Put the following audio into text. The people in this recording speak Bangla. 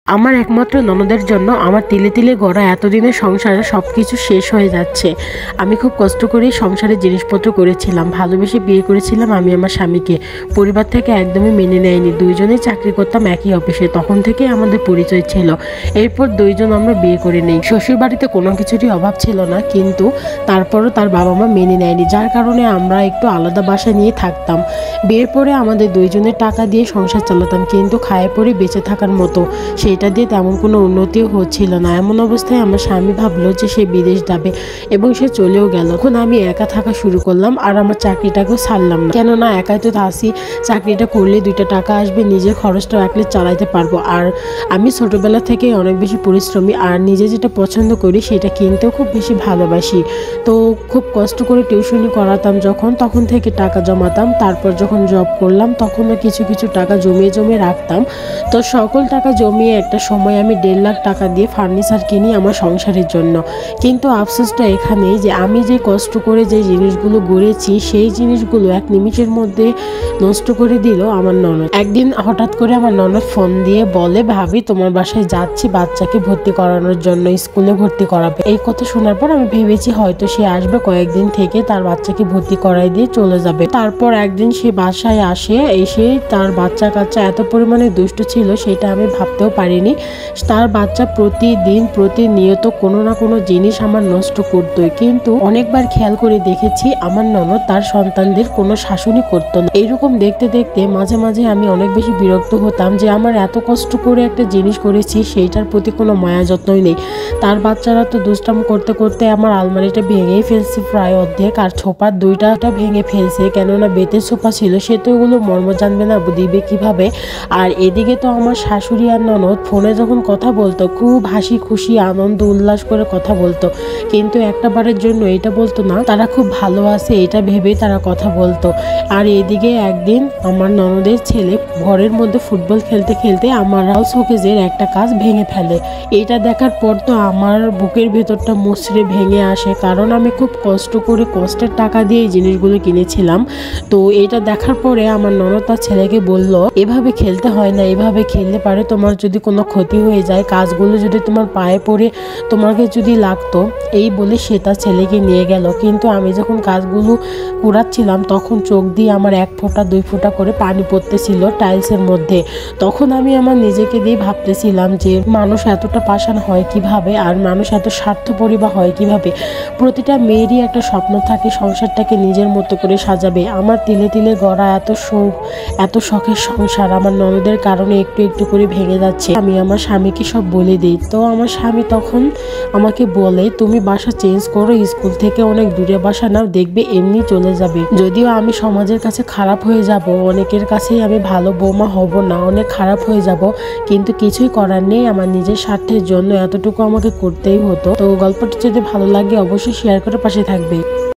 আমার একমাত্র ননদের জন্য আমার তিলে তিলে গড়া এতদিনের সংসারে সব কিছু শেষ হয়ে যাচ্ছে। আমি খুব কষ্ট করেই সংসারের জিনিসপত্র করেছিলাম, ভালোবেসে বিয়ে করেছিলাম আমি আমার স্বামীকে। পরিবার থেকে একদমই মেনে নেয়নি। দুইজনেই চাকরি করতাম একই অফিসে, তখন থেকেই আমাদের পরিচয় ছিল। এরপর দুইজন আমরা বিয়ে করে নেই। শ্বশুর বাড়িতে কোনো কিছুরই অভাব ছিল না, কিন্তু তারপরও তার বাবা মা মেনে নেয়নি, যার কারণে আমরা একটু আলাদা বাসা নিয়ে থাকতাম। বিয়ের পরে আমাদের দুইজনের টাকা দিয়ে সংসার চালাতাম, কিন্তু খায়ে পরে বেঁচে থাকার মতো সেটা দিয়ে তেমন কোনো উন্নতিও হচ্ছিল না। এমন অবস্থায় আমার স্বামী ভাবলো যে সে বিদেশ যাবে এবং সে চলেও গেল। এখন আমি একা থাকা শুরু করলাম, আর আমার চাকরিটাকেও ছাড়লাম না, কেননা একাই তো আসি। চাকরিটা করলে দুইটা টাকা আসবে, নিজের খরচটাও একলে চালাইতে পারবো। আর আমি ছোটবেলা থেকে অনেক বেশি পরিশ্রমী, আর নিজে যেটা পছন্দ করি সেটা কিনতেও খুব বেশি ভালোবাসি। তো খুব কষ্ট করে টিউশনি করাতাম তখন থেকে টাকা জমাতাম। তারপর যখন জব করলাম তখনও কিছু কিছু টাকা জমিয়ে রাখতাম। তো সকল টাকা জমিয়ে একটা সময় আমি 1.5 লাখ টাকা দিয়ে ফার্নিচার কিনি আমার সংসারের জন্য। কিন্তু আফসোসটা এখানেই যে আমি যে কষ্ট করে যে জিনিসগুলো গড়েছি সেই জিনিসগুলো এক নিমিষের মধ্যে নষ্ট করে দিল আমার ননদ। একদিন হঠাৎ করে আমার ননদ ফোন দিয়ে বলে, ভাবি তোমার বাসায় যাচ্ছি বাচ্চাকে ভর্তি করানোর জন্য, স্কুলে ভর্তি করাবে। এই কথা শোনার পর আমি ভেবেছি হয়তো সে আসবে, কয়েকদিন থেকে তার বাচ্চাকে ভর্তি করাই দিয়ে চলে যাবে। তারপর একদিন সে বাসায় আসে, এসে তার বাচ্চা কাচ্চা এত পরিমাণে দুষ্ট ছিল সেটা আমি ভাবতেও পারিনি। তার বাচ্চা প্রতিনিয়ত কোনো না কোনো জিনিস আমার নষ্ট করতোই, কিন্তু অনেকবার খেয়াল করে দেখেছি আমার ননদ তার সন্তানদের কোনো শাসনই করতো না। এইরকম দেখতে দেখতে মাঝে মাঝে আমি অনেক বেশি বিরক্ত হতাম যে আমার এত কষ্ট করে একটা জিনিস করেছি সেইটার প্রতি কোনো মায়া যত্নই নেই। তার বাচ্চারা তো দুষ্টাম করতে করতে আমার আলমারিটা ভেঙেই ফেলছে প্রায় অর্ধেক, আর ছোপার দুইটা ভেঙে ফেলছে, কেননা বেতের সোফা ছিল, সে তো ওগুলো মর্ম জানবে না, দিবে কিভাবে। আর এদিকে তো আমার শাশুড়ি আর ননদ ফোনে যখন কথা বলতো খুব হাসি খুশি আনন্দ উল্লাস করে কথা বলতো, কিন্তু একটা বারের জন্য এটা বলতো না তারা খুব ভালো আছে, এটা ভেবেই তারা কথা বলতো। আর এদিকে একদিন আমার ননদের ছেলে ঘরের মধ্যে ফুটবল খেলতে খেলতে আমার শোকেজের একটা কাজ ভেঙে ফেলে। এটা দেখার পর তো আমার বুকের ভেতরটা মুচড়ে ভেঙে আসে, কারণ আমি খুব কষ্ট করে কষ্টের টাকা দিয়ে এই জিনিসগুলো কিনেছিলাম। তো এটা দেখার পরে আমার ননদ তার ছেলেকে বলল, এভাবে খেলতে হয় না, এভাবে খেললে পারে তোমার যদি কোনো ক্ষতি হয়ে যায়, কাজগুলো যদি তোমার পায়ে পড়ে তোমাকে যদি লাগতো। এই বলে সে তার ছেলেকে নিয়ে গেল। কিন্তু আমি যখন কাজগুলো কুড়াচ্ছিলাম তখন চোখ দিয়ে আমার 1 ফোঁটা 2 ফোঁটা করে পানি পড়তেছিল টাইলসের মধ্যে। তখন আমি আমার নিজেকে দিয়ে ভাবতেছিলাম যে মানুষ এতটা পাষাণ হয় কিভাবে, আর মানুষ এত স্বার্থপরই বা হয় কিভাবে। প্রতিটা মেয়েরই একটা স্বপ্ন থাকে সংসারটাকে নিজের মতো করে সাজাবে। আমার তিলে তিলে গড়া এত সুখ, এত শখের সংসার আমার ননদের কারণে একটু একটু করে ভেঙে যাচ্ছে। আমি আমার স্বামীকে সব বলে দিই। তো আমার স্বামী তখন আমাকে বলে, তুমি বাসা চেঞ্জ করো, স্কুল থেকে অনেক দূরে বাসা নাও, দেখবে এমনি চলে যাবে। যদিও আমি সমাজের কাছে খারাপ হয়ে যাব, অনেকের কাছেই আমি ভালো বৌমা হব না, অনেক খারাপ হয়ে যাব, কিন্তু কিছুই করার নেই, আমার নিজের স্বার্থের জন্য এতটুকু আমাকে করতেই হতো। তো গল্পটি যদি ভালো লাগে অবশ্যই শেয়ার করে পাশে থাকবে।